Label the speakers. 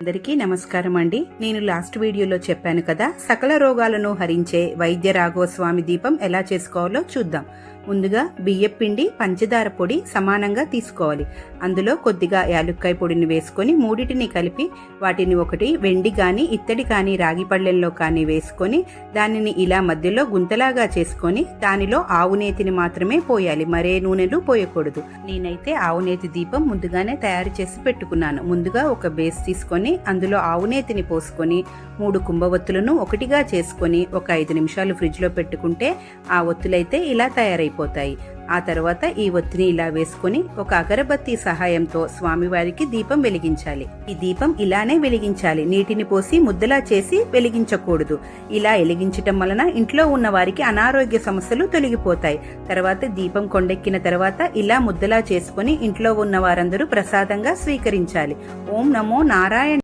Speaker 1: అందరికీ నమస్కారం అండి. నేను లాస్ట్ వీడియోలో చెప్పాను కదా, సకల రోగాలను హరించే వైద్య రాఘవ స్వామి దీపం ఎలా చేసుకోవాలో చూద్దాం. ముందుగా బియ్యం పిండి, పంచదార పొడి సమానంగా తీసుకోవాలి. అందులో కొద్దిగా యాలుక్కాయ పొడిని వేసుకొని మూడిటిని కలిపి వాటిని ఒకటి వెండి కానీ ఇత్తడి కానీ రాగి పళ్ళెంలో కానీ వేసుకొని దానిని ఇలా మధ్యలో గుంతలాగా చేసుకొని దానిలో ఆవు నేతిని మాత్రమే పోయాలి, మరే నూనెలు పోయకూడదు. నేనైతే ఆవు నేతి దీపం ముందుగానే తయారు చేసి పెట్టుకున్నాను. ముందుగా ఒక బేస్ తీసుకొని అందులో ఆవు నేతిని పోసుకొని 3 కుంభవత్తులను ఒకటిగా చేసుకొని ఒక 5 నిమిషాలు ఫ్రిడ్జ్ లో పెట్టుకుంటే ఆ ఒత్తులైతే ఇలా తయారైపోతాయి. ఆ తర్వాత ఈ ఒత్తిని ఇలా వేసుకొని ఒక అగరబత్తి సహాయంతో స్వామివారికి దీపం వెలిగించాలి. ఈ దీపం ఇలానే వెలిగించాలి, నీటిని పోసి ముద్దలా చేసి వెలిగించకూడదు. ఇలా వెలిగించటం వలన ఇంట్లో ఉన్న వారికి అనారోగ్య సమస్యలు తొలగిపోతాయి. తర్వాత దీపం కొండెక్కిన తర్వాత ఇలా ముద్దలా చేసుకొని ఇంట్లో ఉన్న వారందరూ ప్రసాదంగా స్వీకరించాలి. ఓం నమో నారాయణ.